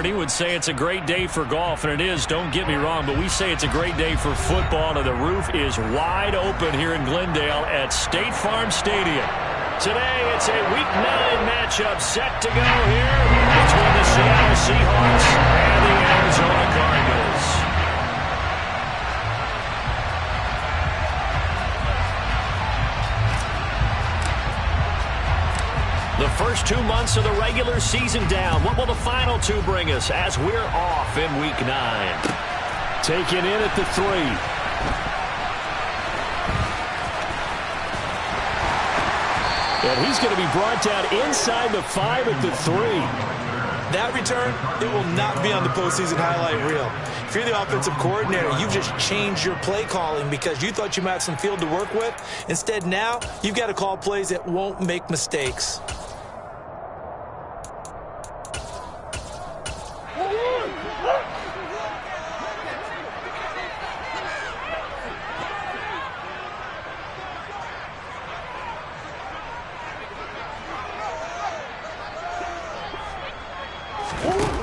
Bernie would say it's a great day for golf, and it is, don't get me wrong, but we say it's a great day for football, and the roof is wide open here in Glendale at State Farm Stadium. Today, it's a Week 9 matchup set to go here between the Seattle Seahawks and the Arizona Cardinals. The first 2 months of the regular season down. What will the final 2 bring us as we're off in Week 9? Taken in at the 3. And he's going to be brought down inside the 5 at the 3. That return, it will not be on the postseason highlight reel. If you're the offensive coordinator, you've just changed your play calling because you thought you might have some field to work with. Instead, now, you've got to call plays that won't make mistakes.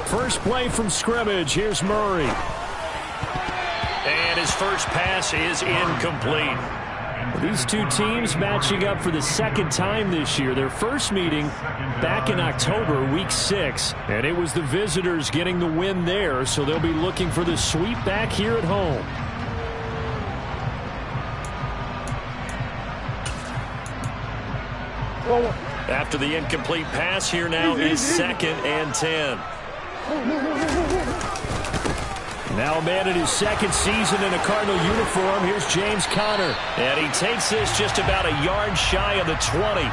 First play from scrimmage. Here's Murray. And his first pass is incomplete. These two teams matching up for the second time this year. Their first meeting back in October, Week 6. And it was the visitors getting the win there, so they'll be looking for the sweep back here at home. After the incomplete pass, here now is 2nd and 10. Now a man in his second season in a Cardinal uniform. Here's James Conner. And he takes this just about a yard shy of the 20.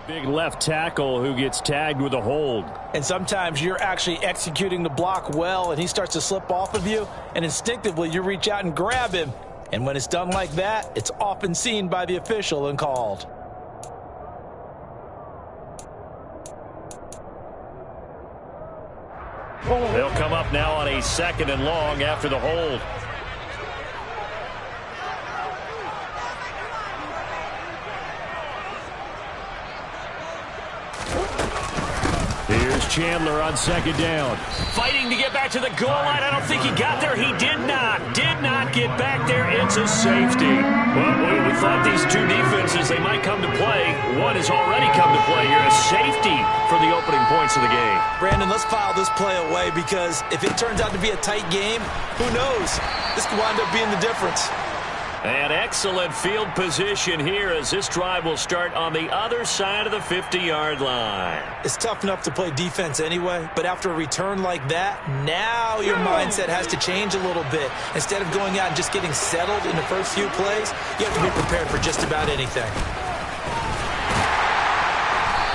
The big left tackle who gets tagged with a hold. And sometimes you're actually executing the block well, and he starts to slip off of you, and instinctively you reach out and grab him. And when it's done like that, it's often seen by the official and called. They'll come up now on a 2nd and long after the hold. Here's Chandler on 2nd down. Fighting to get back to the goal line. I don't think he got there. He did not get back there. It's a safety. Well, we thought these two defenses, they might come to play. One has already come to play here. A safety for the opening points of the game. Brandon, let's file this play away because if it turns out to be a tight game, who knows? This could wind up being the difference. An excellent field position here as this drive will start on the other side of the 50-yard line. It's tough enough to play defense anyway, but after a return like that, now your mindset has to change a little bit. Instead of going out and just getting settled in the first few plays, you have to be prepared for just about anything.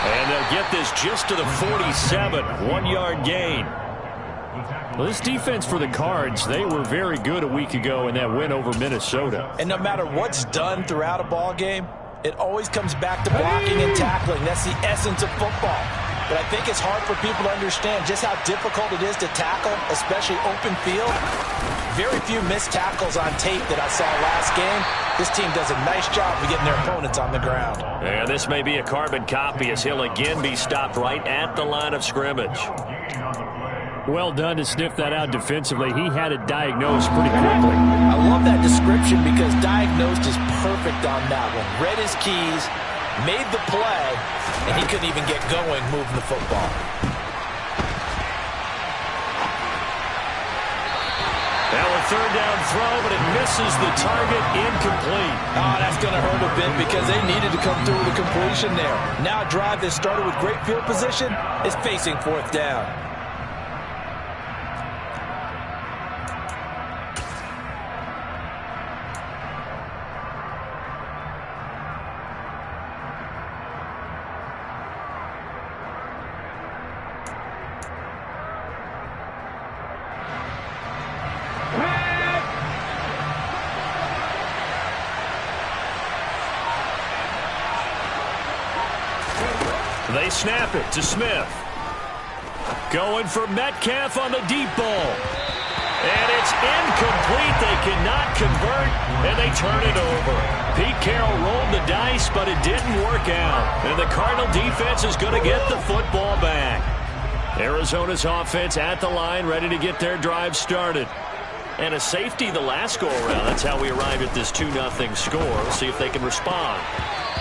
And they'll get this just to the 47, 1-yard gain. Well, this defense for the Cards, they were very good a week ago in that win over Minnesota. And no matter what's done throughout a ball game, it always comes back to blocking and tackling. That's the essence of football. But I think it's hard for people to understand just how difficult it is to tackle, especially open field. Very few missed tackles on tape that I saw last game. This team does a nice job of getting their opponents on the ground. And this may be a carbon copy as he'll again be stopped right at the line of scrimmage. Well done to sniff that out defensively. He had it diagnosed pretty quickly. I love that description because diagnosed is perfect on that one. Read his keys, made the play, and he couldn't even get going moving the football. Now a third down throw, but it misses the target, incomplete. Oh, that's going to hurt a bit because they needed to come through with a completion there. Now a drive that started with great field position is facing fourth down. They snap it to Smith. Going for Metcalf on the deep ball. And it's incomplete. They cannot convert, and they turn it over. Pete Carroll rolled the dice, but it didn't work out. And the Cardinal defense is going to get the football back. Arizona's offense at the line, ready to get their drive started. And a safety the last go-around. That's how we arrived at this 2-0 score. We'll see if they can respond.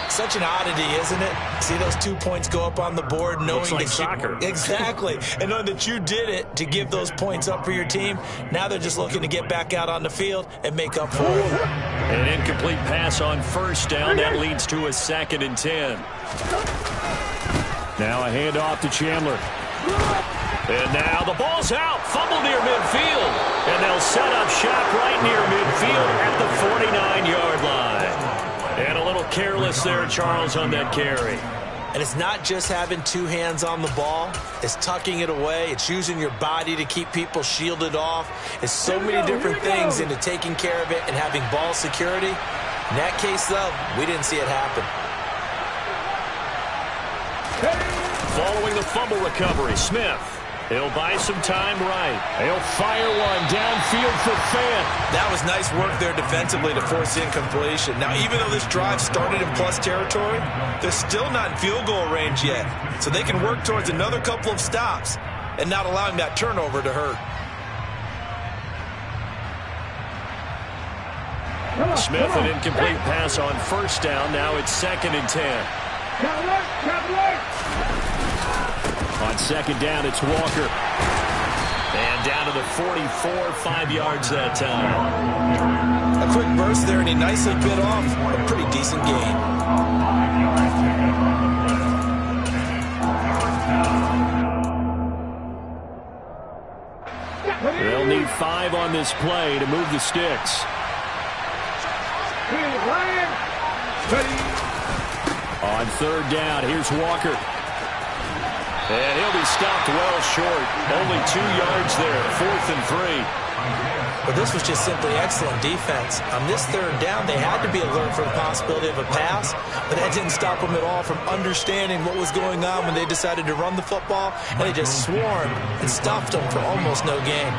Such an oddity, isn't it? See those 2 points go up on the board, knowing looks like that soccer. Exactly. And knowing that you did it to give those points up for your team. Now they're just looking to get back out on the field and make up for it. An incomplete pass on first down. That leads to a 2nd and 10. Now a handoff to Chandler. And now the ball's out. Fumble near midfield. And they'll set up shop right near midfield at the 49-yard line. And a little careless there, Charles, on that carry. And it's not just having two hands on the ball. It's tucking it away. It's using your body to keep people shielded off. It's so many different things into taking care of it and having ball security. In that case, though, we didn't see it happen. Following the fumble recovery, Smith. He'll buy some time right. He'll fire one downfield for Fant. That was nice work there defensively to force incompletion. Now, even though this drive started in plus territory, they're still not in field goal range yet. So they can work towards another couple of stops and not allowing that turnover to hurt. Smith, an incomplete pass on first down. Now it's 2nd and 10. On second down, it's Walker. And down to the 44, 5 yards that time. A quick burst there, and he nicely bit off a pretty decent gain. They'll need 5 on this play to move the sticks. On third down, here's Walker. And he'll be stopped well short. Only 2 yards there, 4th and 3. But this was just simply excellent defense. On this third down, they had to be alert for the possibility of a pass, but that didn't stop them at all from understanding what was going on when they decided to run the football, and they just swarmed and stuffed them for almost no gain.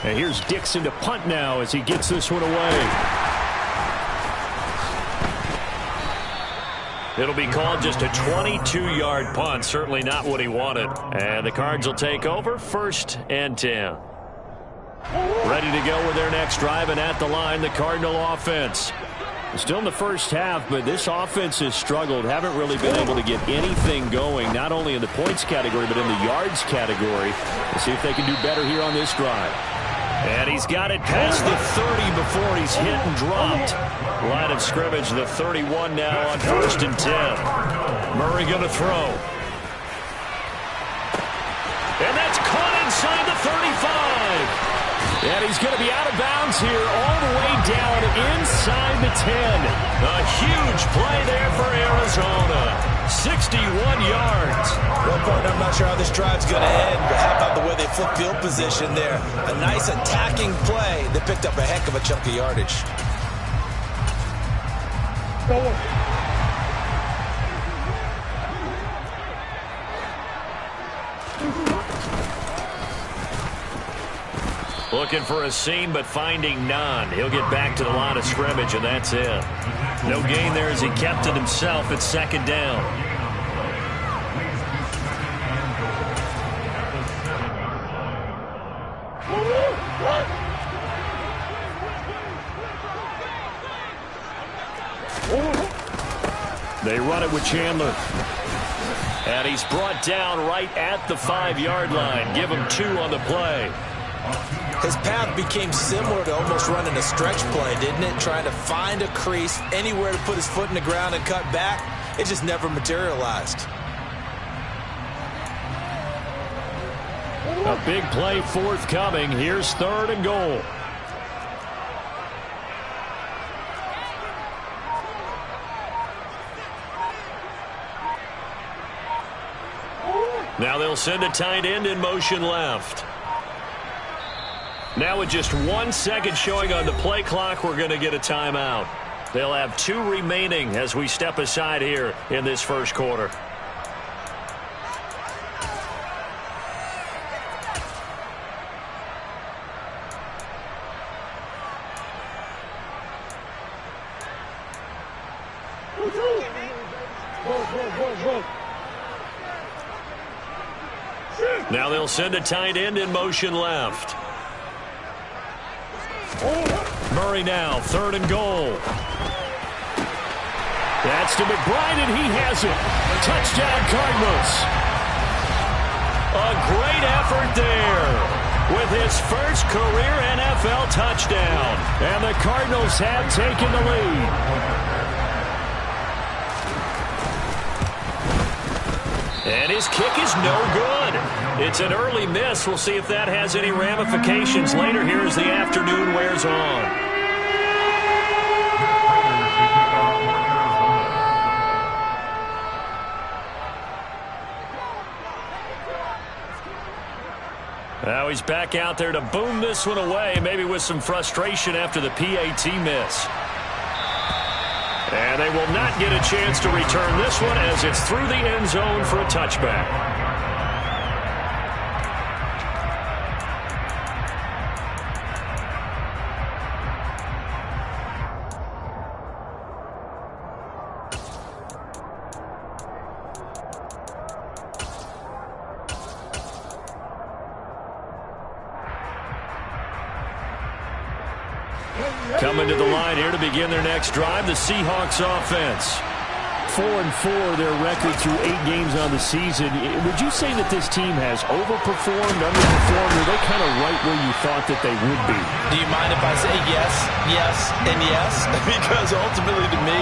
And here's Dixon to punt now as he gets this one away. It'll be called just a 22-yard punt. Certainly not what he wanted. And the Cards will take over, 1st and 10. Ready to go with their next drive, and at the line, the Cardinal offense. Still in the first half, but this offense has struggled. Haven't really been able to get anything going, not only in the points category, but in the yards category. We'll see if they can do better here on this drive. And he's got it past the 30 before he's hit and dropped. Line of scrimmage, the 31 now on 1st and 10. Murray going to throw. And that's caught inside the 35. And he's going to be out of bounds here all the way down inside the 10. A huge play there for Arizona. 61 yards. Well, partner, I'm not sure how this drive's going to end, but how about the way they flip field position there? A nice attacking play that picked up a heck of a chunk of yardage. Looking for a seam, but finding none. He'll get back to the line of scrimmage, and that's it. No gain there as he kept it himself at 2nd down. They run it with Chandler. And he's brought down right at the 5-yard line. Give him 2 on the play. His path became similar to almost running a stretch play, didn't it? Trying to find a crease, anywhere to put his foot in the ground and cut back. It just never materialized. A big play forthcoming. Here's 3rd and goal. Now they'll send a tight end in motion left. Now with just 1 second showing on the play clock, we're going to get a timeout. They'll have 2 remaining as we step aside here in this first quarter. Now they'll send a tight end in motion left. Murray now, 3rd and goal. That's to McBride, and he has it. Touchdown, Cardinals. A great effort there with his first career NFL touchdown. And the Cardinals have taken the lead. And his kick is no good. It's an early miss. We'll see if that has any ramifications later here as the afternoon wears on. Now he's back out there to boom this one away, maybe with some frustration after the PAT miss. And they will not get a chance to return this one as it's through the end zone for a touchback. Coming to the line here to begin their next drive, the Seahawks offense. 4-4 their record through 8 games on the season. Would you say that this team has overperformed, underperformed, or are they kind of right where you thought that they would be? Do you mind if I say yes, yes, and yes? Because ultimately to me,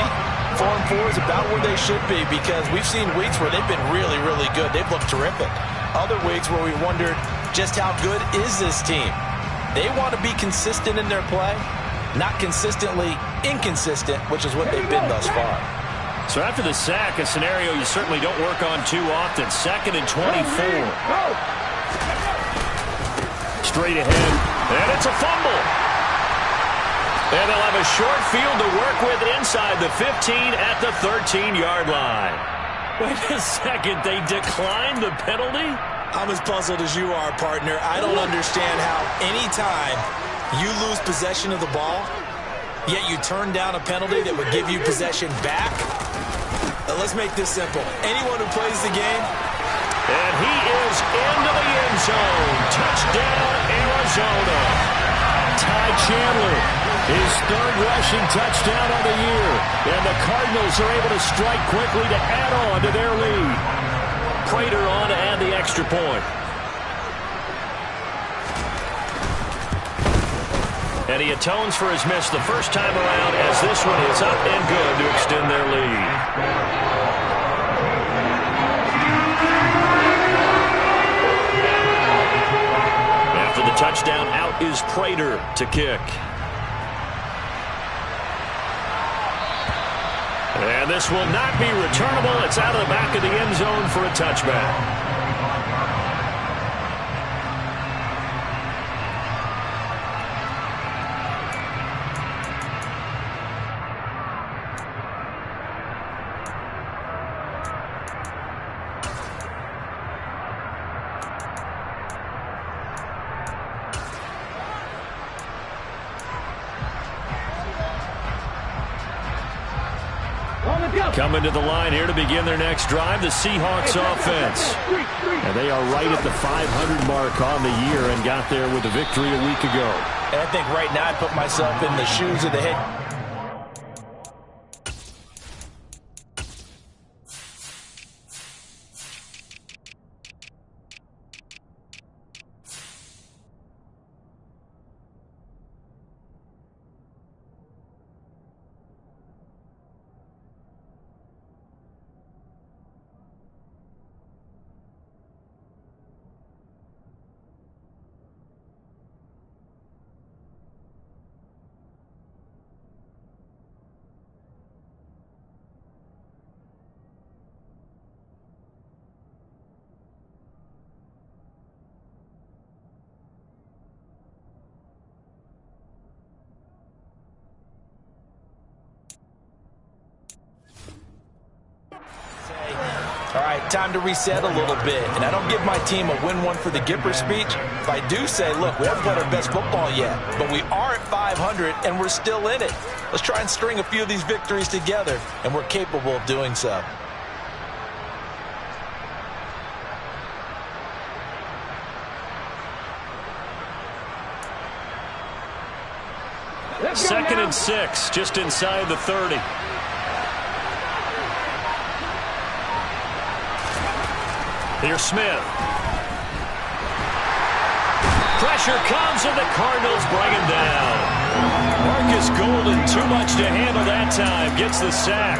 4-4 is about where they should be because we've seen weeks where they've been really, really good. They've looked terrific. Other weeks where we wondered just how good is this team. They want to be consistent in their play. Not consistently inconsistent, which is what they've been thus far. So after the sack, a scenario you certainly don't work on too often. 2nd and 24. Straight ahead, and it's a fumble. And they'll have a short field to work with inside the 15 at the 13-yard line. Wait a second, they declined the penalty? I'm as puzzled as you are, partner. I don't understand how any time you lose possession of the ball, yet you turn down a penalty that would give you possession back. Let's make this simple. Anyone who plays the game. And he is into the end zone. Touchdown, Arizona. Ty Chandler, his 3rd rushing touchdown of the year. And the Cardinals are able to strike quickly to add on to their lead. Prater on to add the extra point. And he atones for his miss the first time around as this one is up and good to extend their lead. After the touchdown, out is Prater to kick. And this will not be returnable. It's out of the back of the end zone for a touchback. Coming to the line here to begin their next drive, the Seahawks offense. And they are right at the 500 mark on the year and got there with a victory a week ago. And I think right now I put myself in the shoes of the head. All right, time to reset a little bit. And I don't give my team a win one for the Gipper speech, but I do say, look, we haven't played our best football yet, but we are at 500 and we're still in it. Let's try and string a few of these victories together, and we're capable of doing so. Second and 6, just inside the 30. Here's Smith. Pressure comes, and the Cardinals bring him down. Marcus Golden, too much to handle that time, gets the sack.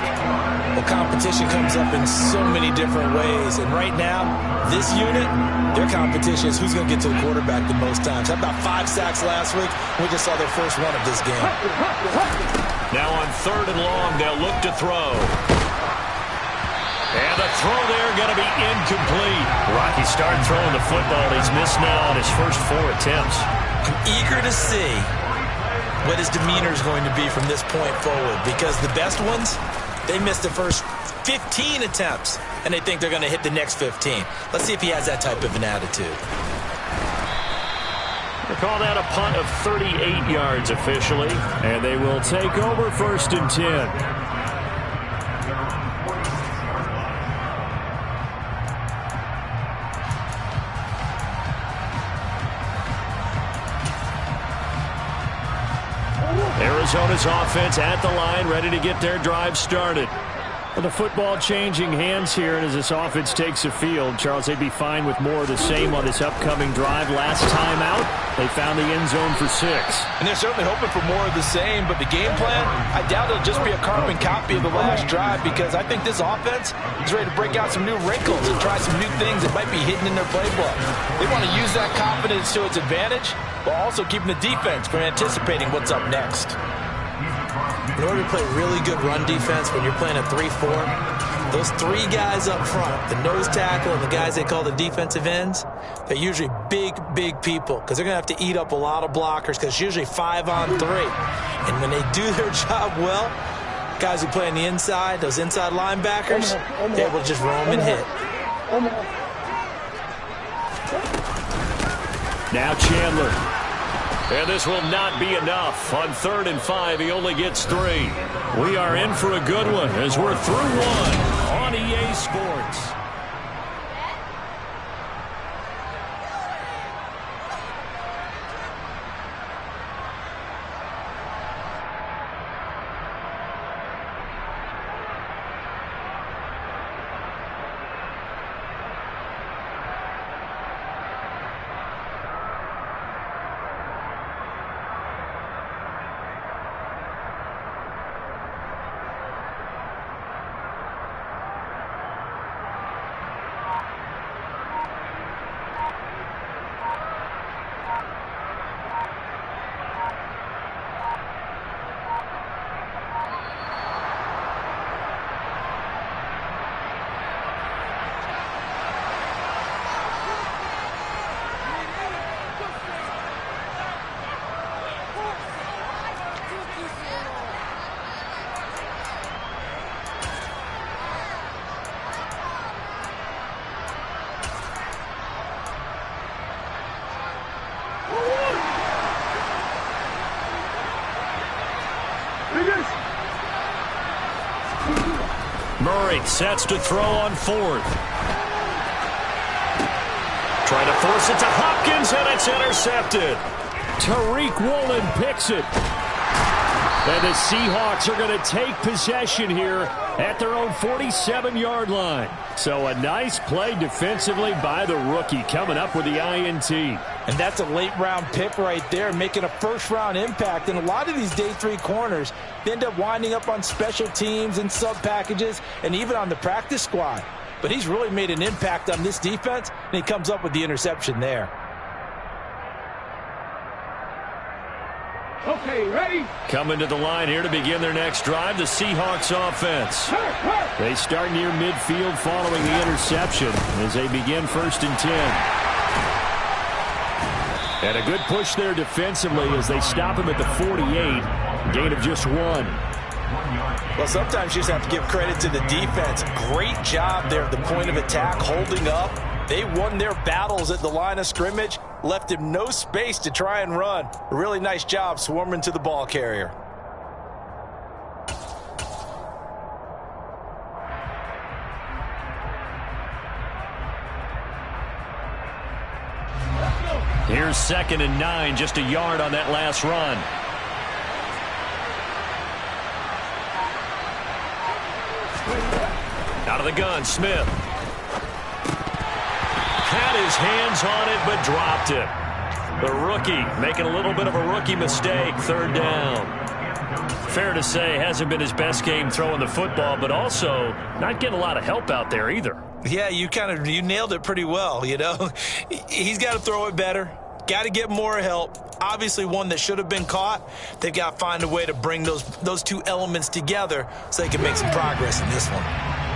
Well, competition comes up in so many different ways, and right now, this unit, their competition is who's going to get to the quarterback the most times. Had about 5 sacks last week. We just saw their first one of this game. Now on 3rd and long, they'll look to throw. And the throw there going to be incomplete. Rocky started throwing the football. He's missed now on his first 4 attempts. I'm eager to see what his demeanor is going to be from this point forward, because the best ones, they missed the first 15 attempts, and they think they're going to hit the next 15. Let's see if he has that type of an attitude. They call that a punt of 38 yards officially, and they will take over 1st and 10. Arizona's offense at the line, ready to get their drive started. Well, the football changing hands here, and as this offense takes the field, Charles, they'd be fine with more of the same on this upcoming drive. Last time out, they found the end zone for 6. And they're certainly hoping for more of the same, but the game plan, I doubt it'll just be a carbon copy of the last drive, because I think this offense is ready to break out some new wrinkles and try some new things that might be hidden in their playbook. They want to use that confidence to its advantage, while also keeping the defense from anticipating what's up next. In order to play really good run defense when you're playing a 3-4, those 3 guys up front, the nose tackle and the guys they call the defensive ends, they're usually big, big people, because they're going to have to eat up a lot of blockers, because it's usually 5 on 3. And when they do their job well, guys who play on the inside, those inside linebackers, they're able to just roam and hit. Now Chandler. And this will not be enough. On 3rd and 5, he only gets 3. We are in for a good one as we're through 1 on EA Sports. Murray sets to throw on 4th. Trying to force it to Hopkins, and it's intercepted. Tariq Woolen picks it. And the Seahawks are going to take possession here at their own 47-yard line. So a nice play defensively by the rookie, coming up with the INT. And that's a late-round pick right there, making a first-round impact. And a lot of these day 3 corners, they end up winding up on special teams and sub-packages and even on the practice squad. But he's really made an impact on this defense, and he comes up with the interception there. Okay, ready? Coming to the line here to begin their next drive, the Seahawks offense. They start near midfield following the interception as they begin 1st and 10. And a good push there defensively as they stop him at the 48. Gain of just 1. Well, sometimes you just have to give credit to the defense. Great job there at the point of attack, holding up. They won their battles at the line of scrimmage, left him no space to try and run. A really nice job swarming to the ball carrier. Here's 2nd and 9, just a yard on that last run. Out of the gun, Smith. Had his hands on it, but dropped it. The rookie making a little bit of a rookie mistake, 3rd down. Fair to say, hasn't been his best game throwing the football, but also not getting a lot of help out there either. Yeah, you nailed it pretty well, you know. He's got to throw it better. Got to get more help. Obviously one that should have been caught. They've got to find a way to bring those two elements together so they can make some progress in this one.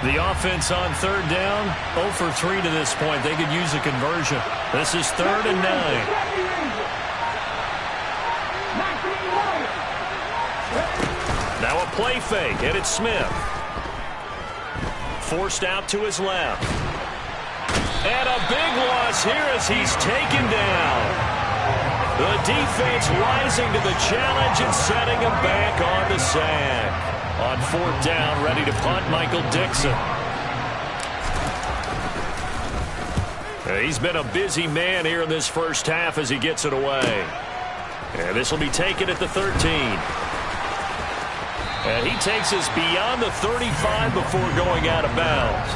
The offense on 3rd down, 0 for 3 to this point. They could use a conversion. This is 3rd and 9. Now a play fake, and it's Smith. Forced out to his left. And a big loss here as he's taken down. The defense rising to the challenge and setting him back on the sack. On 4th down, ready to punt, Michael Dixon. He's been a busy man here in this first half as he gets it away. And this will be taken at the 13. And he takes us beyond the 35 before going out of bounds.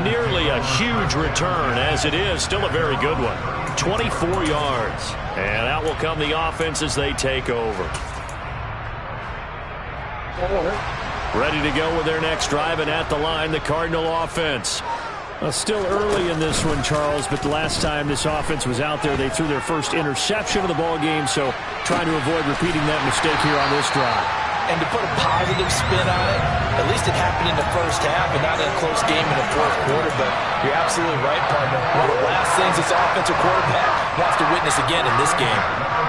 Nearly a huge return, as it is still a very good one. 24 yards. And out will come the offense as they take over. Ready to go with their next drive, and at the line, the Cardinal offense. Still early in this one, Charles, but the last time this offense was out there, they threw their first interception of the ball game, so trying to avoid repeating that mistake here on this drive. And to put a positive spin on it, at least it happened in the first half and not in a close game in the 4th quarter, but you're absolutely right, partner. One of the last things this offensive quarterback wants to witness again in this game.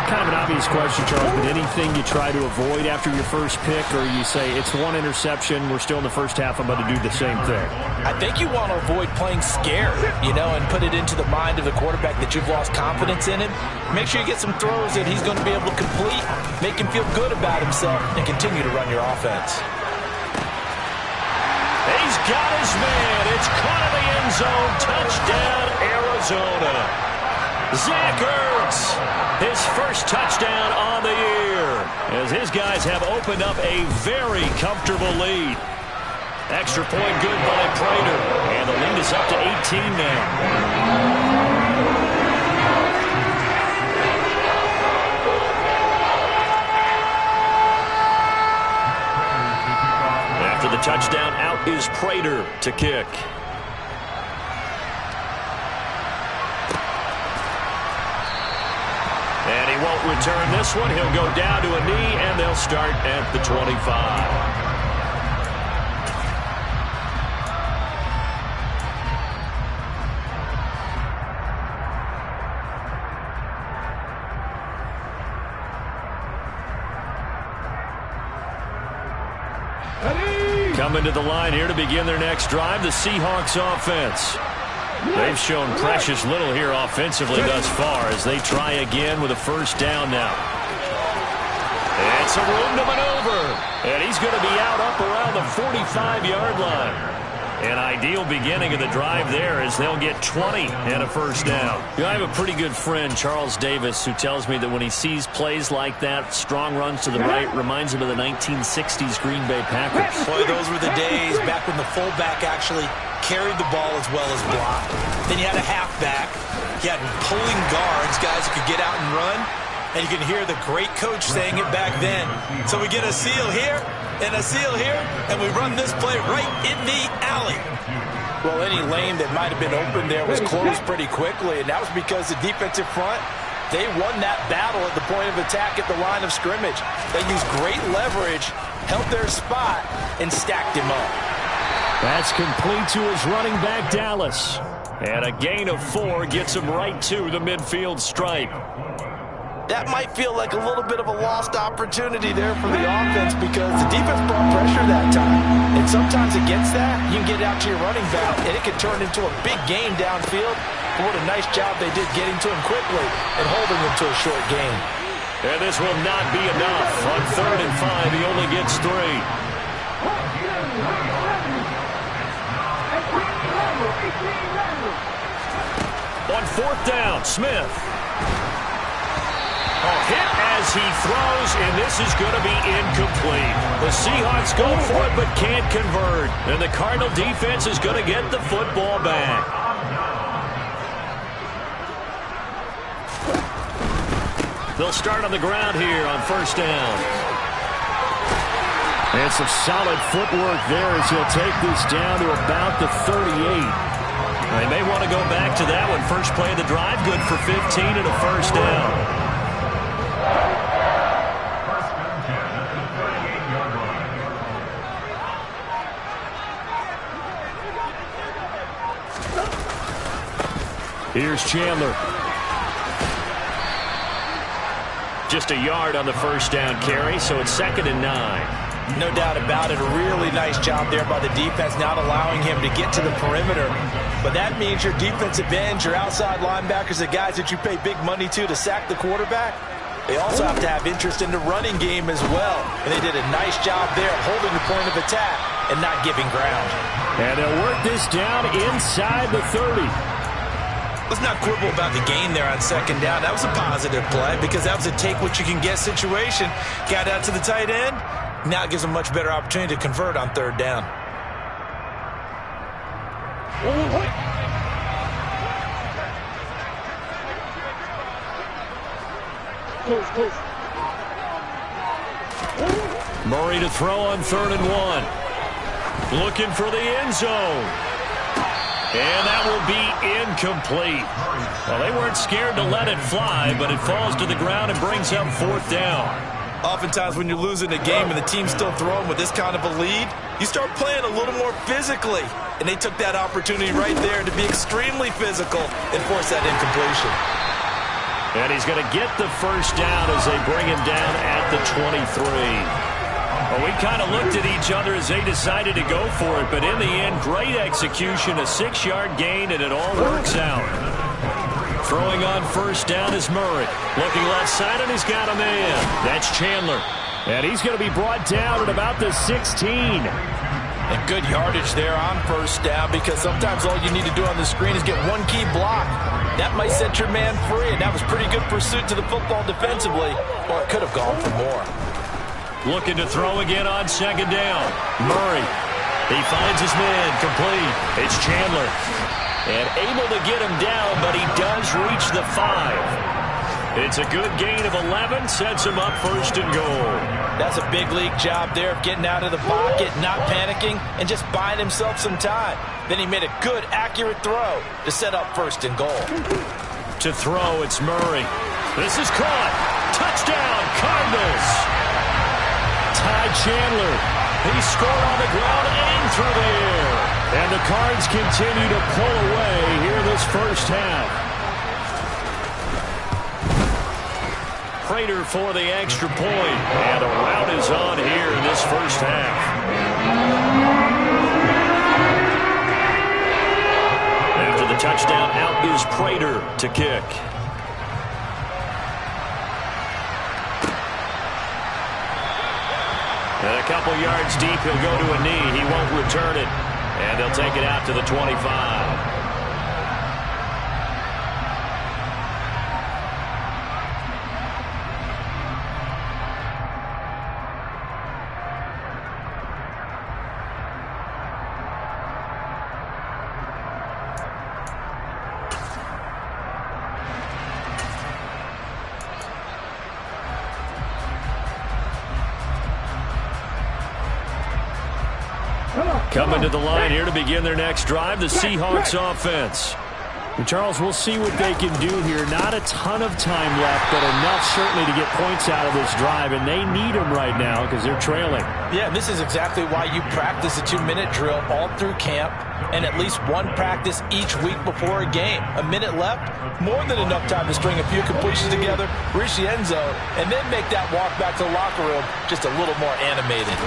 Kind of an obvious question, Charles, but anything you try to avoid after your first pick, or you say it's one interception, we're still in the first half, I'm about to do the same thing? I think you want to avoid playing scared, you know, and put it into the mind of the quarterback that you've lost confidence in him. Make sure you get some throws that he's going to be able to complete, make him feel good about himself, and continue to run your offense. He's got his man. It's caught in the end zone. Touchdown, Arizona. Zach Ertz, his first touchdown on the year, as his guys have opened up a very comfortable lead. Extra point good by Prater, and the lead is up to 18 now. After the touchdown, out is Prater to kick. And he won't return this one. He'll go down to a knee, and they'll start at the 25. Coming to the line here to begin their next drive, the Seahawks offense. They've shown precious little here offensively thus far as they try again with a first down now. It's a room to maneuver, and he's going to be out up around the 45-yard line. An ideal beginning of the drive there as they'll get 20 and a first down. You know, I have a pretty good friend, Charles Davis, who tells me that when he sees plays like that, strong runs to the right, reminds him of the 1960s Green Bay Packers. Boy, those were the days back when the fullback actually carried the ball as well as blocked. Then you had a halfback. You had pulling guards, guys who could get out and run. And you can hear the great coach saying it back then. So we get a seal here and a seal here, and we run this play right in the alley. Well, any lane that might have been open there was closed pretty quickly, and that was because the defensive front, they won that battle at the point of attack at the line of scrimmage. They used great leverage, held their spot, and stacked him up. That's complete to his running back, Dallas. And a gain of 4 gets him right to the midfield stripe. that might feel like a little bit of a lost opportunity there for the offense because the defense brought pressure that time. And sometimes against that, you can get out to your running back, and it can turn into a big game downfield. But what a nice job they did getting to him quickly and holding him to a short gain. And this will not be enough. On 3rd and 5, he only gets 3. On 4th down, Smith. Hit as he throws, and this is going to be incomplete. The Seahawks go for it but can't convert. And the Cardinal defense is going to get the football back. They'll start on the ground here on 1st down. And some solid footwork there as he'll take this down to about the 38. They may want to go back to that one. First play of the drive, good for 15 and a 1st down. Here's Chandler. Just a yard on the 1st down carry, so it's 2nd and 9. No doubt about it. A really nice job there by the defense, not allowing him to get to the perimeter. But that means your defensive ends, your outside linebackers, the guys that you pay big money to sack the quarterback, they also have to have interest in the running game as well. And they did a nice job there of holding the point of attack and not giving ground. And they'll work this down inside the 30. Let's not quibble about the gain there on 2nd down. That was a positive play because that was a take-what-you-can-get situation. Got out to the tight end. Now it gives them a much better opportunity to convert on 3rd down. Murray to throw on 3rd and 1. Looking for the end zone. And that will be incomplete. Well, they weren't scared to let it fly, but it falls to the ground and brings up 4th down. Oftentimes when you're losing a game and the team's still throwing with this kind of a lead, you start playing a little more physically. And they took that opportunity right there to be extremely physical and force that incompletion. And he's going to get the 1st down as they bring him down at the 23. Well, we kind of looked at each other as they decided to go for it, but in the end, great execution, a 6-yard gain, and it all works out. Throwing on 1st down is Murray. Looking left side, and he's got a man. That's Chandler. And he's going to be brought down at about the 16. And good yardage there on 1st down because sometimes all you need to do on the screen is get one key block. That might set your man free, and that was pretty good pursuit to the football defensively, or it could have gone for more. Looking to throw again on 2nd down. Murray. He finds his man complete. It's Chandler. And able to get him down, but he does reach the 5. It's a good gain of 11. Sets him up 1st and goal. That's a big league job there of getting out of the pocket, not panicking, and just buying himself some time. Then he made a good, accurate throw to set up 1st and goal. To throw, it's Murray. This is caught. Touchdown, Cardinals. Ty Chandler. He scored on the ground and through the air. And the Cards continue to pull away here this 1st half. Prater for the extra point. And a rout is on here in this 1st half. After the touchdown, out is Prater to kick. And a couple yards deep, he'll go to a knee. He won't return it. And they'll take it out to the 25. Coming to the line here to begin their next drive, the Seahawks offense. And Charles, we'll see what they can do here. Not a ton of time left, but enough certainly to get points out of this drive, and they need them right now because they're trailing. Yeah, and this is exactly why you practice a 2-minute drill all through camp and at least one practice each week before a game. A minute left, more than enough time to string a few completions together, reach the end zone, and then make that walk back to the locker room just a little more animated.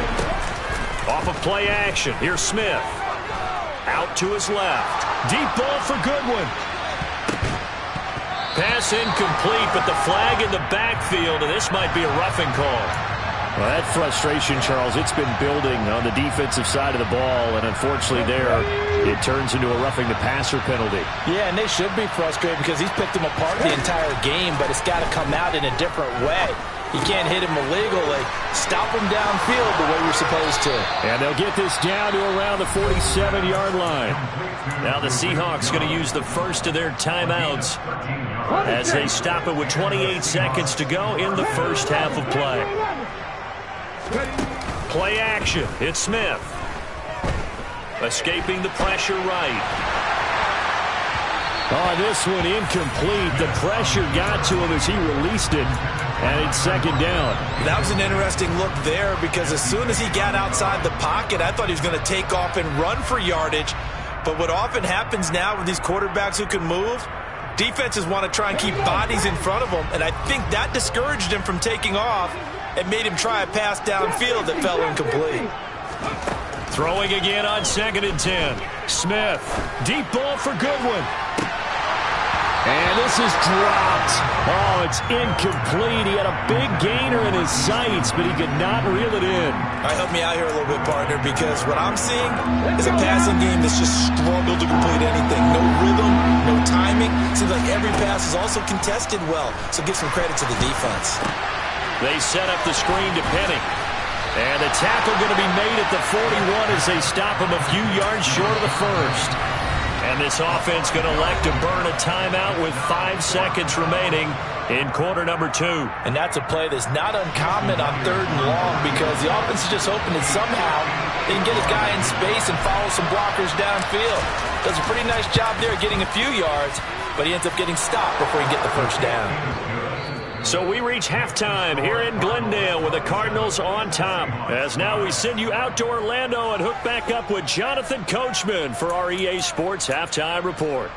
Off of play action, here's Smith. Out to his left. Deep ball for Goodwin. Pass incomplete, but the flag in the backfield, and this might be a roughing call. Well, that frustration, Charles, it's been building on the defensive side of the ball, and unfortunately there, it turns into a roughing the passer penalty. Yeah, and they should be frustrated because he's picked them apart the entire game, but it's got to come out in a different way. You can't hit him illegally. Stop him downfield the way you're supposed to. And they'll get this down to around the 47-yard line. Now the Seahawks going to use the first of their timeouts as they stop it with 28 seconds to go in the first half of play. Play action. It's Smith. Escaping the pressure right. Oh, this one incomplete. The pressure got to him as he released it, and it's second down. That was an interesting look there because as soon as he got outside the pocket, I thought he was going to take off and run for yardage. But what often happens now with these quarterbacks who can move, defenses want to try and keep bodies in front of them, and I think that discouraged him from taking off and made him try a pass downfield that fell incomplete. Throwing again on 2nd and 10. Smith, deep ball for Goodwin. And this is dropped. Oh, it's incomplete. He had a big gainer in his sights, but he could not reel it in. All right, help me out here a little bit, partner, because what I'm seeing is a passing game that's just struggled to complete anything. No rhythm, no timing. Seems like every pass is also contested well, so give some credit to the defense. They set up the screen to Penny. And the tackle going to be made at the 41 as they stop him a few yards short of the first. And this offense going to elect to burn a timeout with 5 seconds remaining in quarter number 2. And that's a play that's not uncommon on 3rd and long because the offense is just hoping that somehow they can get a guy in space and follow some blockers downfield. Does a pretty nice job there getting a few yards, but he ends up getting stopped before he can get the first down. So we reach halftime here in Glendale with the Cardinals on top. As now we send you out to Orlando and hook back up with Jonathan Coachman for our EA Sports Halftime Report.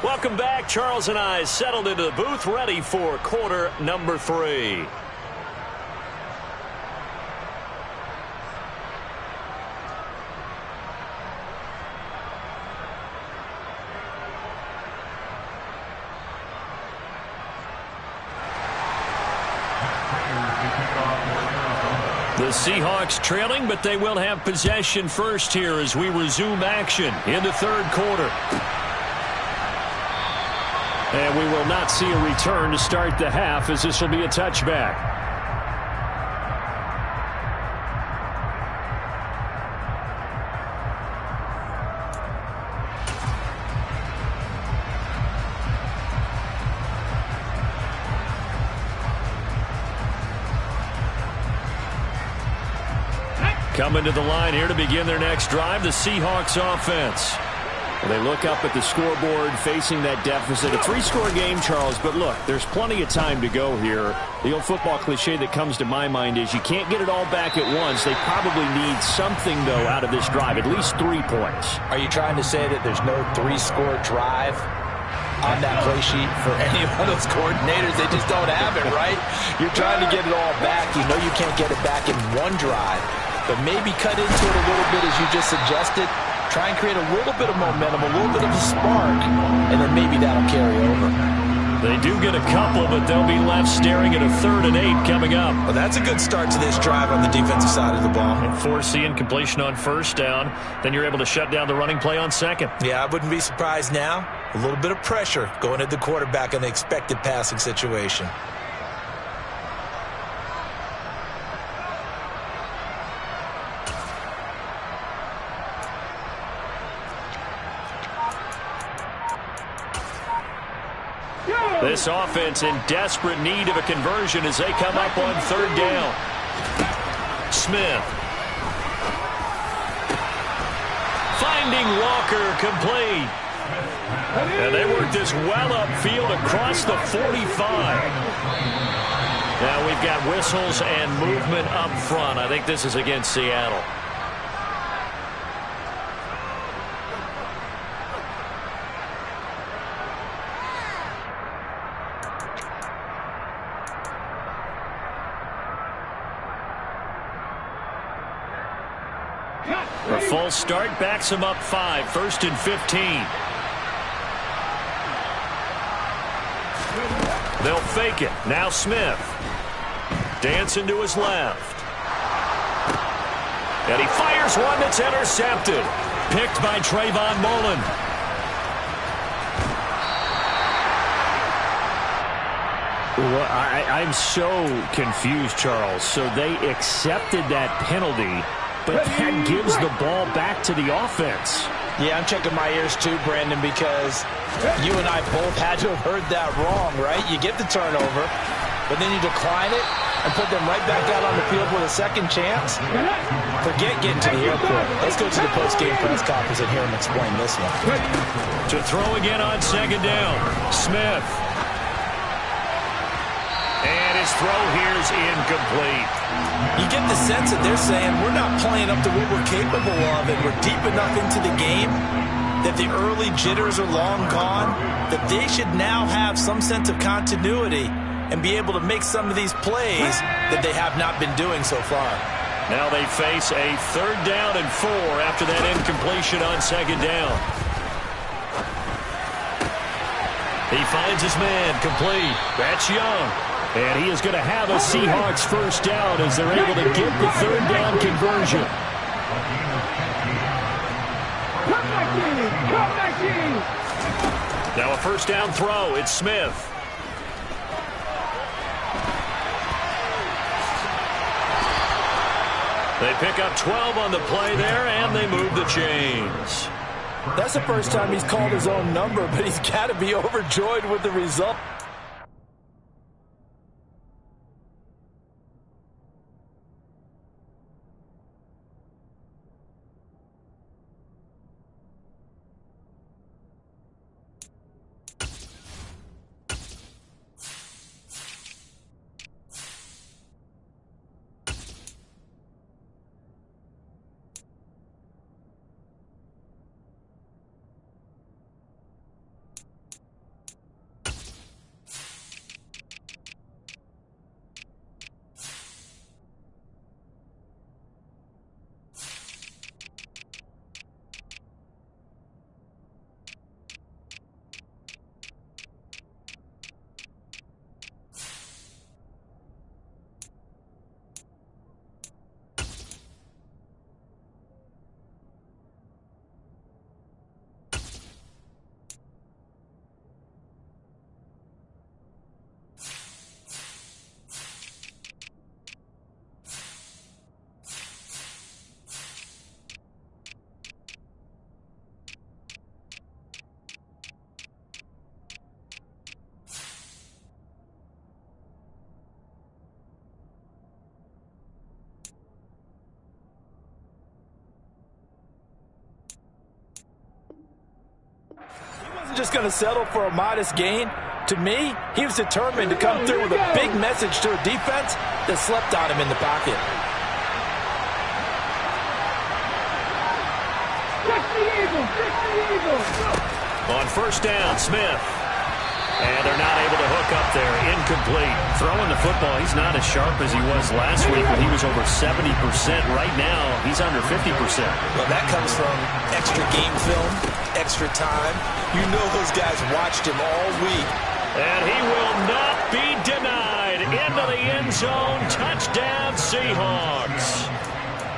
Welcome back. Charles and I settled into the booth ready for quarter number 3. The Seahawks trailing, but they will have possession first here as we resume action in the 3rd quarter. And we will not see a return to start the half as this will be a touchback. Coming to the line here to begin their next drive, the Seahawks offense. Well, they look up at the scoreboard facing that deficit. A 3-score game, Charles, but look, there's plenty of time to go here. The old football cliche that comes to my mind is you can't get it all back at once. They probably need something, though, out of this drive, at least 3 points. Are you trying to say that there's no 3-score drive on that play sheet for any of those coordinators? They just don't have it, right? You're trying to get it all back. You know you can't get it back in one drive. But maybe cut into it a little bit as you just suggested. Try and create a little bit of momentum, a little bit of a spark, and then maybe that'll carry over. They do get a couple, but they'll be left staring at a 3rd and 8 coming up. Well, that's a good start to this drive on the defensive side of the ball. And force the incompletion on 1st down. Then you're able to shut down the running play on 2nd. Yeah, I wouldn't be surprised now. A little bit of pressure going at the quarterback in the expected passing situation. This offense in desperate need of a conversion as they come up on third down. Smith. Finding Walker complete. And they work this well upfield across the 45. Now we've got whistles and movement up front. I think this is against Seattle. A full start backs him up 5, 1st and 15. They'll fake it. Now Smith. Dancing to his left. And he fires one that's intercepted. Picked by Trayvon Mullen. Well, I'm so confused, Charles. So they accepted that penalty, but that gives the ball back to the offense. Yeah, I'm checking my ears too, Brandon, because you and I both had to have heard that wrong, right? You get the turnover, but then you decline it and put them right back out on the field with a second chance. Forget getting to the airport. Let's go to the post-game press conference and hear him explain this one. To throw again on second down. Smith. And his throw here is incomplete. You get the sense that they're saying we're not playing up to what we're capable of, and we're deep enough into the game that the early jitters are long gone, that they should now have some sense of continuity and be able to make some of these plays that they have not been doing so far. Now they face a 3rd down and 4 after that incompletion on second down. He finds his man complete. That's Young. And he is going to have a Seahawks first down as they're able to get the 3rd down conversion. Now a first down throw. It's Smith. They pick up 12 on the play there, and they move the chains. That's the first time he's called his own number, but he's got to be overjoyed with the result. Just going to settle for a modest gain. To me, he was determined to come through with a big message to a defense that slept on him in the pocket. On first down, Smith. And they're not able to hook up there. Incomplete. Throwing the football, he's not as sharp as he was last week when he was over 70%. Right now, he's under 50%. Well, that comes from extra game film, extra time. You know those guys watched him all week. And he will not be denied. Into the end zone. Touchdown, Seahawks.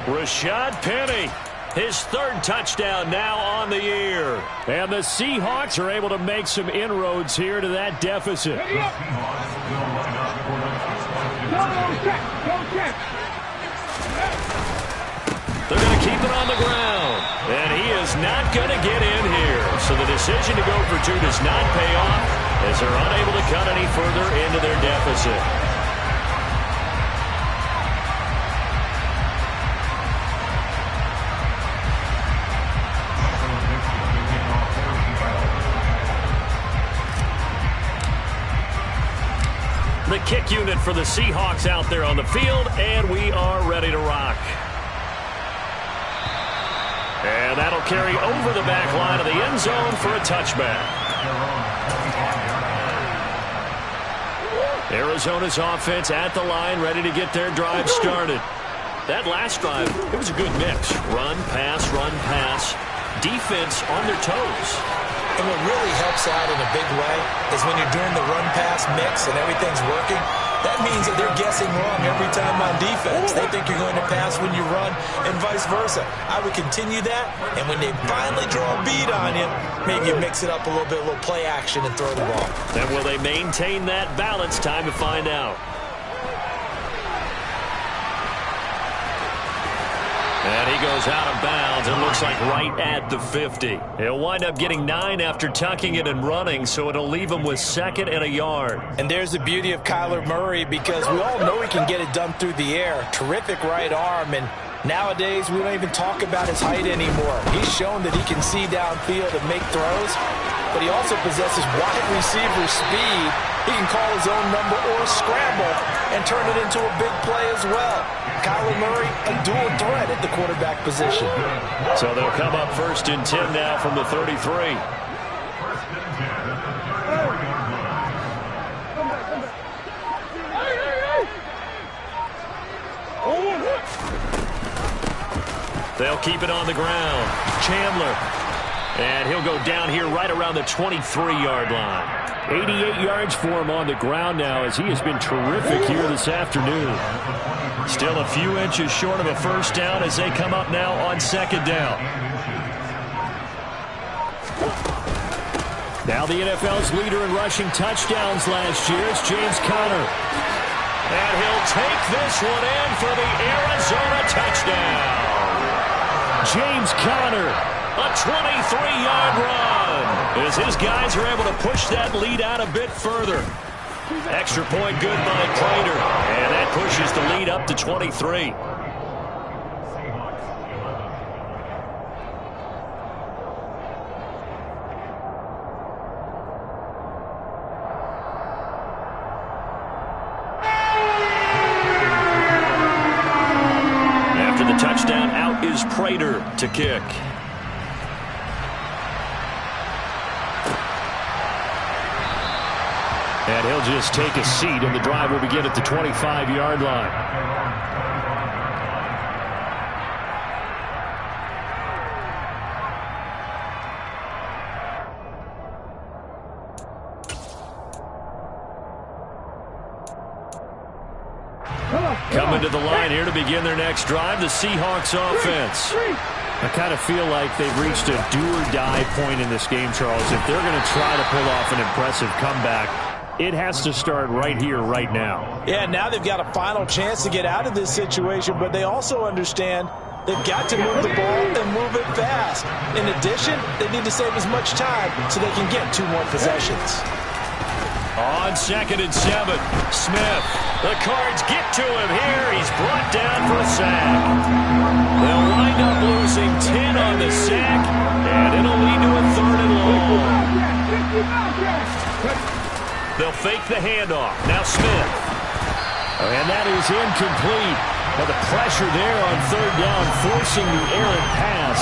Rashad Penny. His 3rd touchdown now on the year. And the Seahawks are able to make some inroads here to that deficit. They're going to keep it on the ground. And he is not going to get in here. So the decision to go for 2 does not pay off. as they're unable to cut any further into their deficit. The kick unit for the Seahawks out there on the field, and we are ready to rock. And that'll carry over the back line of the end zone for a touchback. Arizona's offense at the line, ready to get their drive started. That last drive, it was a good mix. Run, pass, defense on their toes. And what really helps out in a big way is when you're doing the run-pass mix and everything's working, that means that they're guessing wrong every time on defense. They think you're going to pass when you run and vice versa. I would continue that, and when they finally draw a bead on you, maybe you mix it up a little bit, a little play action and throw the ball. And will they maintain that balance? Time to find out. And he goes out of bounds. It looks like right at the 50. He'll wind up getting 9 after tucking it and running, so it'll leave him with 2nd and a yard. And there's the beauty of Kyler Murray, because we all know he can get it done through the air. Terrific right arm, and nowadays we don't even talk about his height anymore. He's shown that he can see downfield and make throws, but he also possesses wide receiver speed. He can call his own number or scramble and turn it into a big play as well. Kyler Murray, a dual threat at the quarterback position. So they'll come up 1st and 10 now from the 33. They'll keep it on the ground. Chandler. And he'll go down here right around the 23-yard line. 88 yards for him on the ground now, as he has been terrific here this afternoon. Still a few inches short of a first down as they come up now on 2nd down. Now the NFL's leader in rushing touchdowns last year is James Conner. And he'll take this one in for the Arizona touchdown. James Conner. A 23-yard run as his guys are able to push that lead out a bit further. Extra point good by Prater, and that pushes the lead up to 23. After the touchdown, out is Prater to kick. And he'll just take a seat, and the drive will begin at the 25-yard line. Coming to the line here to begin their next drive, the Seahawks offense. I kind of feel like they've reached a do-or-die point in this game, Charles. If they're going to try to pull off an impressive comeback, it has to start right here, right now. Yeah, now they've got a final chance to get out of this situation, but they also understand they've got to move the ball and move it fast. In addition, they need to save as much time so they can get 2 more possessions. On 2nd and 7, Smith. The Cards get to him here. He's brought down for a sack. They'll wind up losing 10 on the sack, and it'll lead to a 3rd and long. They'll fake the handoff. Now Smith. And that is incomplete. But the pressure there on 3rd down, forcing the errant pass.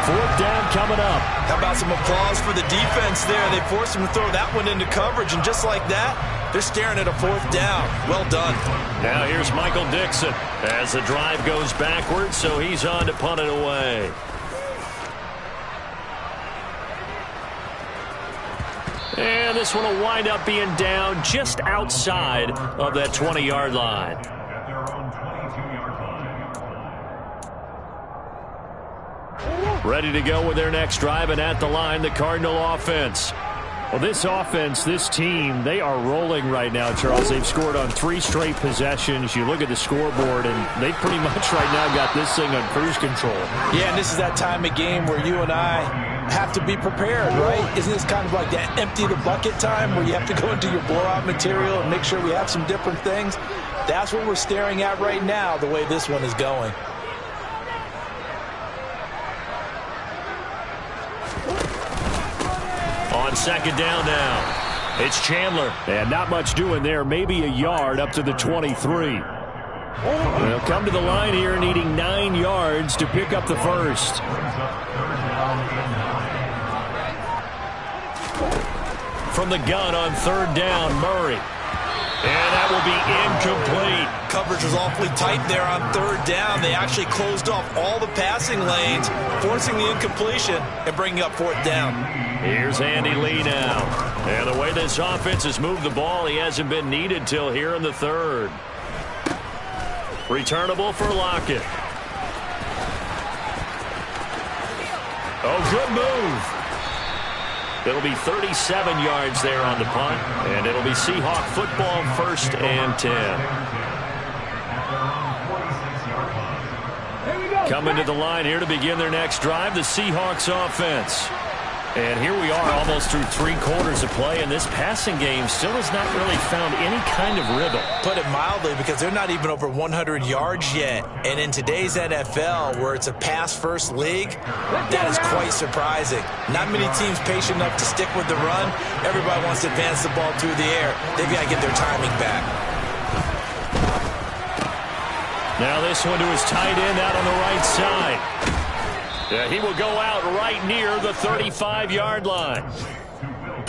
4th down coming up. How about some applause for the defense there? They forced him to throw that one into coverage, and just like that, they're staring at a 4th down. Well done. Now here's Michael Dixon as the drive goes backwards, so he's on to punt it away. And this one will wind up being down just outside of that 20-yard line. Ready to go with their next drive, and at the line, the Cardinal offense. Well, this offense, this team, they are rolling right now, Charles. They've scored on 3 straight possessions. You look at the scoreboard, and they pretty much right now got this thing on cruise control. Yeah, and this is that time of game where you and I, have to be prepared, right? Isn't this kind of like that empty the bucket time where you have to go into your blowout material and make sure we have some different things? That's what we're staring at right now, the way this one is going. On second down now. It's Chandler. And not much doing there. Maybe a yard up to the 23. They'll come to the line here needing 9 yards to pick up the first. From the gun on third down, Murray. And that will be incomplete. Coverage was awfully tight there on third down. They actually closed off all the passing lanes, forcing the incompletion and bringing up fourth down. Here's Andy Lee now. And the way this offense has moved the ball, he hasn't been needed till here in the third. Returnable for Lockett. Oh, good move. It'll be 37 yards there on the punt, and it'll be Seahawk football, 1st and 10. Coming to the line here to begin their next drive, the Seahawks offense. And here we are almost through 3 quarters of play, and this passing game still has not really found any kind of rhythm. Put it mildly, because they're not even over 100 yards yet. And in today's NFL, where it's a pass-first league, that is quite surprising. Not many teams patient enough to stick with the run. Everybody wants to advance the ball through the air. They've got to get their timing back. Now this one to his tight end out on the right side. He will go out right near the 35-yard line.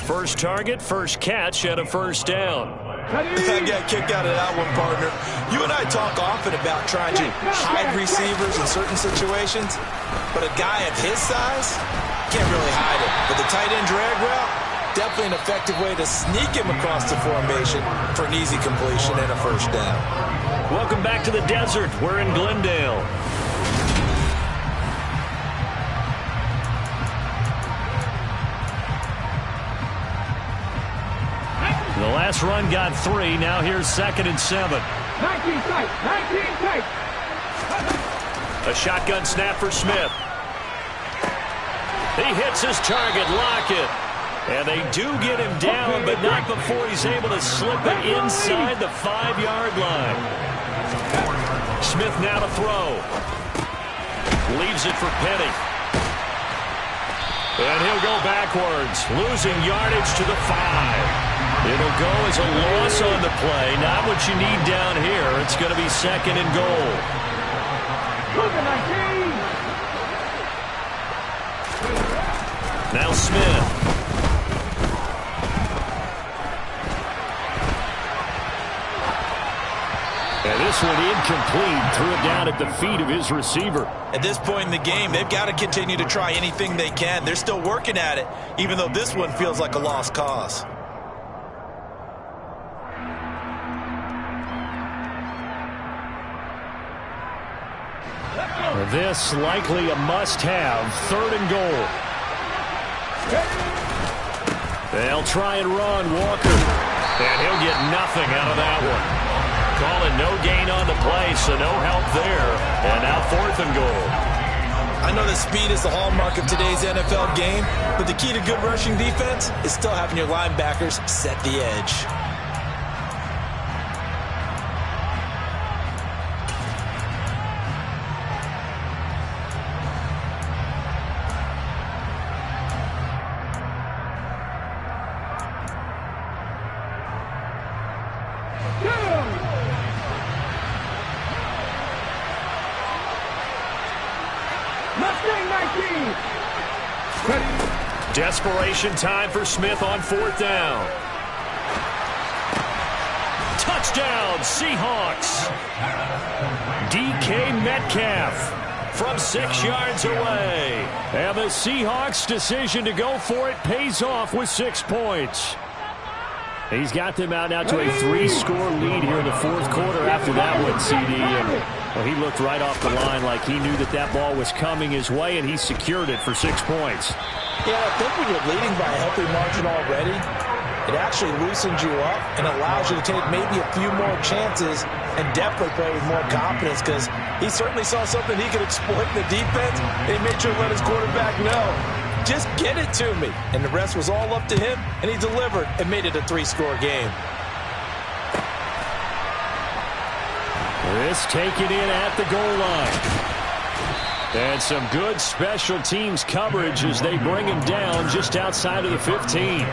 First target, first catch, and a first down. I got kicked out of that one, partner. You and I talk often about trying to hide receivers in certain situations, but a guy of his size can't really hide it. But the tight end drag route, definitely an effective way to sneak him across the formation for an easy completion and a first down. Welcome back to the desert. We're in Glendale. The last run got 3. Now here's 2nd and 7. 19 tight. 19 tight. A shotgun snap for Smith. He hits his target, Lockett. And they do get him down, but not before he's able to slip it inside the 5-yard line. Smith now to throw. Leaves it for Penny. And he'll go backwards, losing yardage to the 5. It'll go as a loss on the play. Not what you need down here. It's going to be 2nd and goal. Now Smith. And this one incomplete. Threw it down at the feet of his receiver. At this point in the game, they've got to continue to try anything they can. They're still working at it, even though this one feels like a lost cause. This likely a must-have. 3rd and goal. They'll try and run Walker. And he'll get nothing out of that one. Calling no gain on the play, so no help there. And now 4th and goal. I know that speed is the hallmark of today's NFL game, but the key to good rushing defense is still having your linebackers set the edge. Desperation time for Smith on 4th down. Touchdown, Seahawks. DK Metcalf from 6 yards away. And the Seahawks' decision to go for it pays off with 6 points. He's got them out now to a 3-score lead here in the 4th quarter after that one, CD. And well, he looked right off the line like he knew that that ball was coming his way, and he secured it for 6 points. Yeah, I think when you're leading by a healthy margin already, it actually loosens you up and allows you to take maybe a few more chances and definitely play with more confidence, because he certainly saw something he could exploit in the defense, and he made sure to let his quarterback know. Just get it to me. And the rest was all up to him, and he delivered and made it a 3-score game. This taken in at the goal line. And some good special teams coverage as they bring him down just outside of the 15.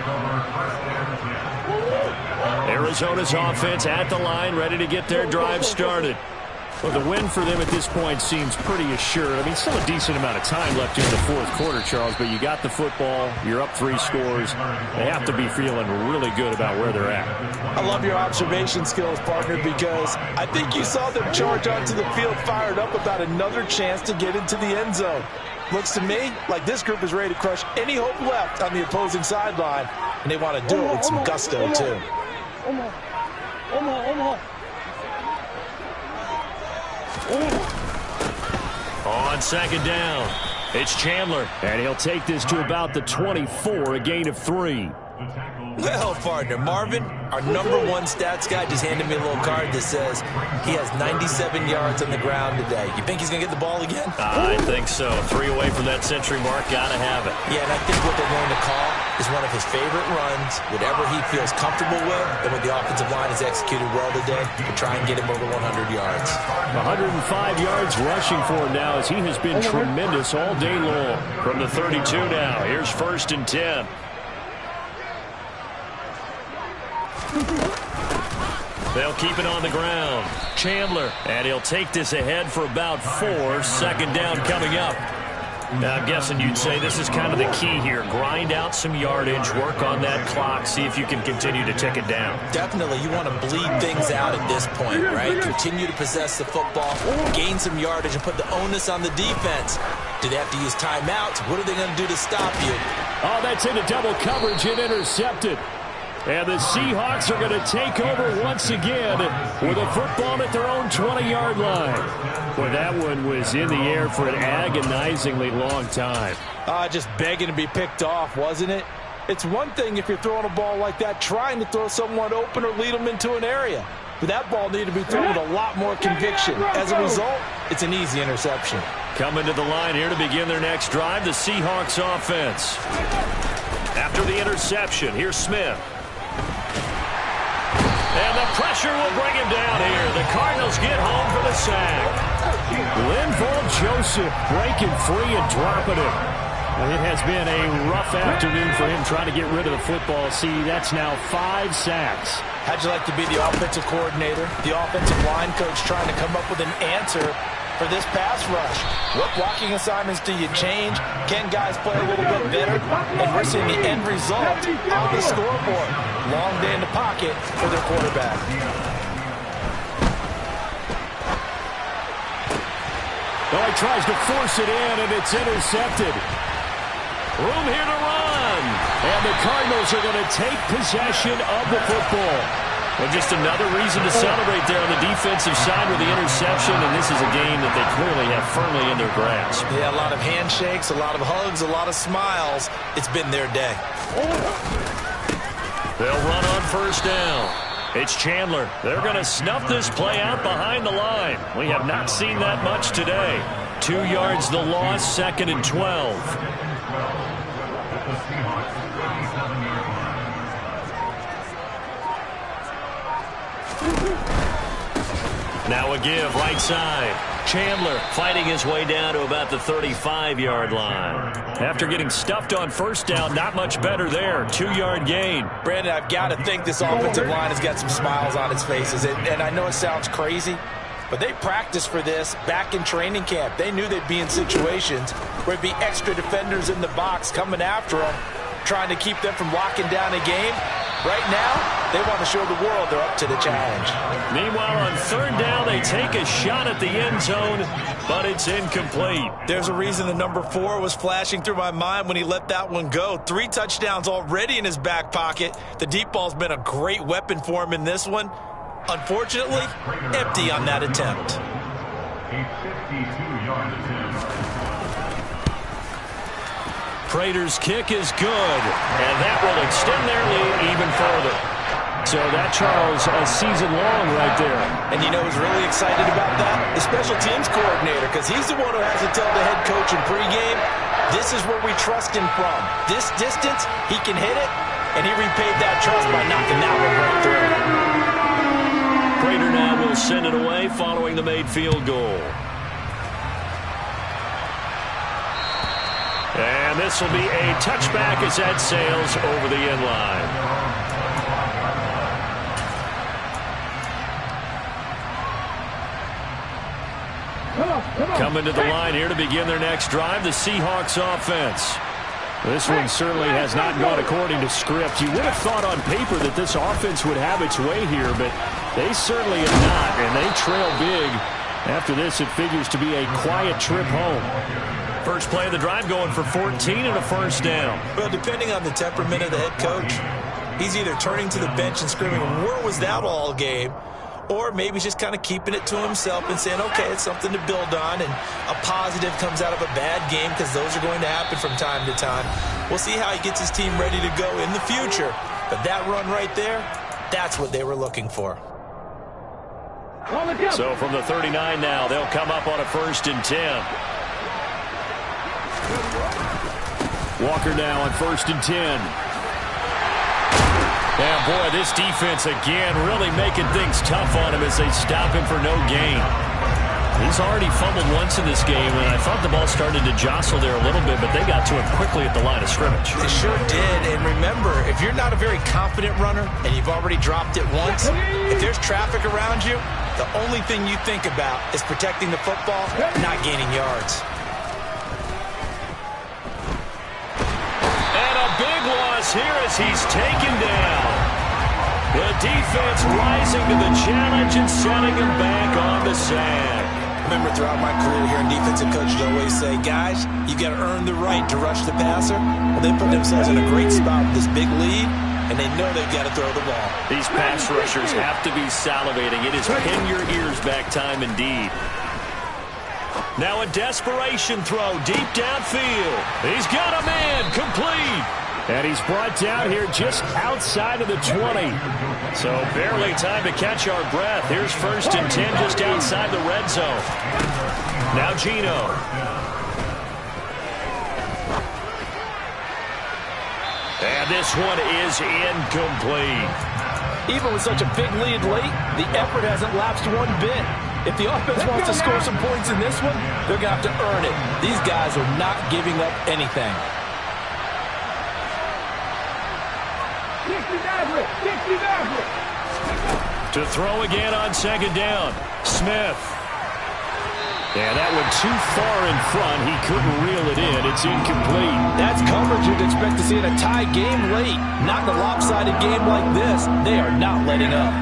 Arizona's offense at the line, ready to get their drive started. Well, the win for them at this point seems pretty assured. I mean, still a decent amount of time left in the fourth quarter, Charles, but you got the football, you're up 3 scores. They have to be feeling really good about where they're at. I love your observation skills, partner, because I think you saw them charge onto the field fired up about another chance to get into the end zone. Looks to me like this group is ready to crush any hope left on the opposing sideline, and they want to do it with some gusto, too. On second down, it's Chandler. And he'll take this to about the 24, a gain of 3. Well, partner, Marvin, our #1 stats guy, just handed me a little card that says he has 97 yards on the ground today. You think he's going to get the ball again? I think so. 3 away from that century mark. Got to have it. Yeah, and I think what they're going to call is one of his favorite runs, whatever he feels comfortable with, and when the offensive line has executed well today, to try and get him over 100 yards. 105 yards rushing for him now as he has been tremendous all day long. From the 32 now, here's 1st and 10. They'll keep it on the ground. Chandler, and he'll take this ahead for about 4. Second down coming up. Now, I'm guessing you'd say this is kind of the key here. Grind out some yardage, work on that clock, see if you can continue to tick it down. Definitely, you want to bleed things out at this point, right? Continue to possess the football, gain some yardage, and put the onus on the defense. Do they have to use timeouts? What are they going to do to stop you? Oh, that's into double coverage and intercepted. And the Seahawks are going to take over once again with a football at their own 20-yard line. Well, that one was in the air for an agonizingly long time. Just begging to be picked off, wasn't it? It's one thing if you're throwing a ball like that, trying to throw someone open or lead them into an area. But that ball needed to be thrown with a lot more conviction. As a result, it's an easy interception. Coming to the line here to begin their next drive, the Seahawks offense. After the interception, here's Smith. And the pressure will bring him down here. The Cardinals get home for the sack. Linval Joseph breaking free and dropping it. And it has been a rough afternoon for him trying to get rid of the football. See, that's now 5 sacks. How'd you like to be the offensive coordinator, the offensive line coach trying to come up with an answer for this pass rush? What blocking assignments do you change? Can guys play a little bit better? And we're seeing the end result on the scoreboard. Long day in the pocket for their quarterback. Well, he tries to force it in, and it's intercepted. Room here to run. And the Cardinals are going to take possession of the football. Well, just another reason to celebrate there on the defensive side with the interception, and this is a game that they clearly have firmly in their grasp. Yeah, a lot of handshakes, a lot of hugs, a lot of smiles. It's been their day. They'll run on 1st down. It's Chandler. They're going to snuff this play out behind the line. We have not seen that much today. 2 yards the loss, 2nd and 12. Now a give, right side. Chandler fighting his way down to about the 35-yard line. After getting stuffed on 1st down, not much better there. 2-yard gain. Brandon, I've got to think this offensive line has got some smiles on its faces. And I know it sounds crazy, but they practiced for this back in training camp. They knew they'd be in situations where there'd be extra defenders in the box coming after them, trying to keep them from locking down a game. Right now, they want to show the world they're up to the challenge. Meanwhile, on 3rd down, they take a shot at the end zone, but it's incomplete. There's a reason the number 4 was flashing through my mind when he let that one go. 3 touchdowns already in his back pocket. The deep ball's been a great weapon for him in this one. Unfortunately, empty on that attempt. A 52-yard attempt. Prater's kick is good, and that will extend their lead even further. So that, Charles, a season long right there. And you know who's really excited about that? The special teams coordinator, because he's the one who has to tell the head coach in pregame, this is where we trust him from. This distance, he can hit it, and he repaid that trust by knocking that one right through. Prater now will send it away following the made field goal. And this will be a touchback as that sails over the end line. Coming to the line here to begin their next drive, the Seahawks offense. This one certainly has not gone according to script. You would have thought on paper that this offense would have its way here, but they certainly have not, and they trail big. After this, it figures to be a quiet trip home. First play of the drive going for 14 and a first down. Well, depending on the temperament of the head coach, he's either turning to the bench and screaming, where was that all game? Or maybe he's just kind of keeping it to himself and saying, okay, it's something to build on, and a positive comes out of a bad game because those are going to happen from time to time. We'll see how he gets his team ready to go in the future. But that run right there, that's what they were looking for. So from the 39 now, they'll come up on a 1st and 10. Walker now on 1st and 10. Yeah, boy, this defense again really making things tough on him as they stop him for no gain. He's already fumbled once in this game, and I thought the ball started to jostle there a little bit, but they got to him quickly at the line of scrimmage. They sure did, and remember, if you're not a very confident runner and you've already dropped it once, if there's traffic around you, the only thing you think about is protecting the football, not gaining yards. Big loss here as he's taken down. The defense rising to the challenge and setting him back on the sack. Remember, throughout my career here in defensive coaches always say, guys, you got to earn the right to rush the passer. Well, they put themselves in a great spot with this big lead, and they know they've got to throw the ball. These pass rushers have to be salivating. It is pin your ears back time indeed. Now a desperation throw deep downfield. He's got a man complete. And he's brought down here just outside of the 20. So barely time to catch our breath. Here's 1st and 10 just outside the red zone. Now Gino. And this one is incomplete. Even with such a big lead late, the effort hasn't lapsed one bit. If the offense wants to score some points in this one, they're going to have to earn it. These guys are not giving up anything. To throw again on 2nd down. Smith. And that one too far in front. He couldn't reel it in. It's incomplete. That's coverage you'd expect to see in a tie game late. Not in a lopsided game like this. They are not letting up.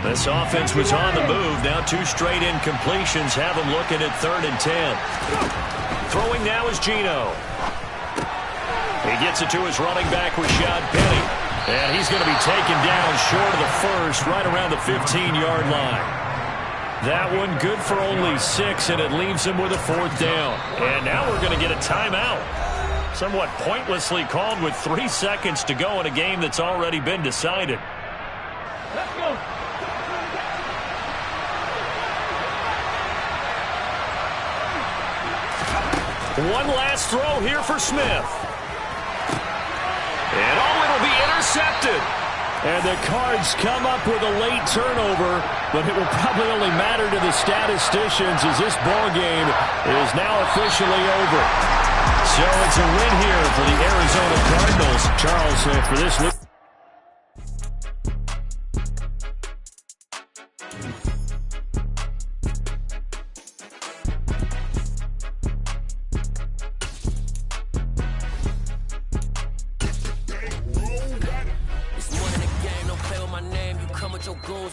This offense was on the move. Now 2 straight incompletions have them looking at 3rd and 10. Throwing now is Gino. He gets it to his running back, Rashad Penny. And he's going to be taken down short of the first, right around the 15-yard line. That one good for only 6, and it leaves him with a 4th down. And now we're going to get a timeout. Somewhat pointlessly called with 3 seconds to go in a game that's already been decided. Let's go. One last throw here for Smith. And it'll be intercepted. And the Cards come up with a late turnover, but it will probably only matter to the statisticians as this ball game is now officially over. So it's a win here for the Arizona Cardinals. Charles, for this look.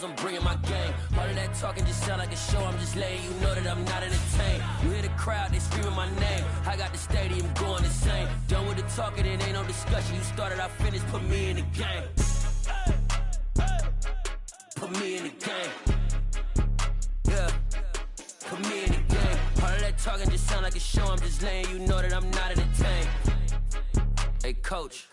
I'm bringing my game. All of that talking just sound like a show. I'm just letting you know that I'm not entertained. You hear the crowd, they screaming my name. I got the stadium going insane. Done with the talking, it ain't no discussion. You started, I finished, put me in the game. Put me in the game. talking just sound like a show. I'm just letting you know that I'm not entertained. Hey, coach,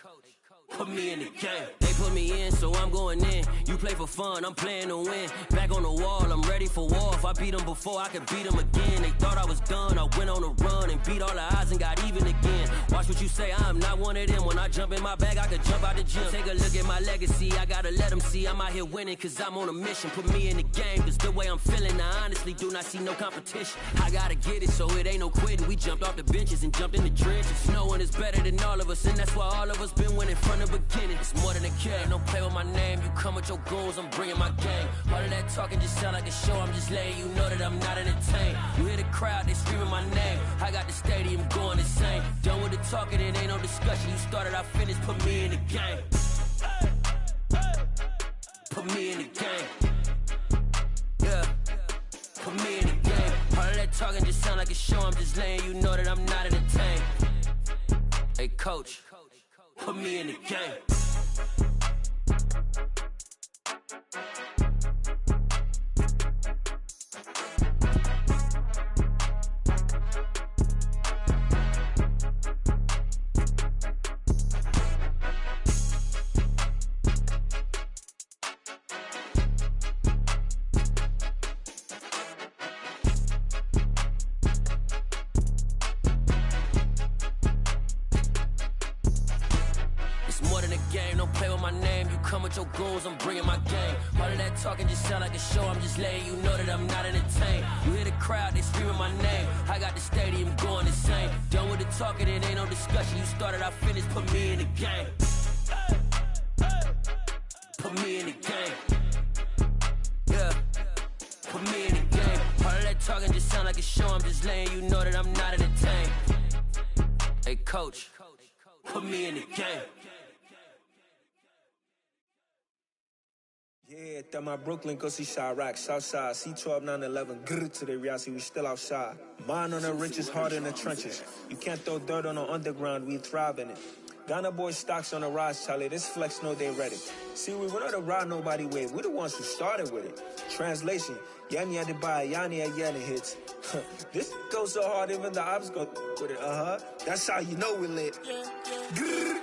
put me in the game. They put me in, so I'm going in. You play for fun, I'm playing to win. Back on the wall, I'm ready for war. If I beat them before, I could beat them again. They thought I was done, I went on a run and beat all the odds and got even again. Watch what you say, I'm not one of them. When I jump in my bag, I could jump out the gym. Take a look at my legacy, I gotta let them see I'm out here winning, cause I'm on a mission. Put me in the game, cause the way I'm feeling, I honestly do not see no competition. I gotta get it, so it ain't no quitting. We jumped off the benches and jumped in the trenches. No one is better than all of us, and that's why all of us been winning from the beginning. It's more than a game, don't play with my name. You come with your goons, I'm bringing my game. All of that talking just sound like a show. I'm just letting you know that I'm not entertained. You hear the crowd, they screaming my name. I got the stadium going insane. Done with the talking, it ain't no discussion. You started, I finished, put me in the game. Put me in the game. Yeah, put me in the game. All of that talking just sound like a show. I'm just letting you know that I'm not entertained. Hey, coach, put me in the game. Your goals, I'm bringing my game. All of that talking just sound like a show. I'm just letting you know that I'm not entertained. You hear the crowd, they screaming my name. I got the stadium going insane. Done with the talking, it ain't no discussion. You started, I finished, put me in the game. Put me in the game. Yeah, put me in the game. All of that talking just sound like a show. I'm just letting you know that I'm not entertained. Hey, coach, put me in the game. Yeah, that my Brooklyn, go see Chirac, Southside, C12, 911, grrr to the reality, we still outside. Mine on the riches, hard in the trenches. You can't throw dirt on the underground, we thrive in it. Ghana boys stocks on the rise, Charlie, this flex know they ready. See, we were not to ride nobody with, we the ones who started with it. Translation, Yanni had to buy, Yanni had Yanni hits. This goes so hard, even the ops go with it, That's how you know we lit. Grrr,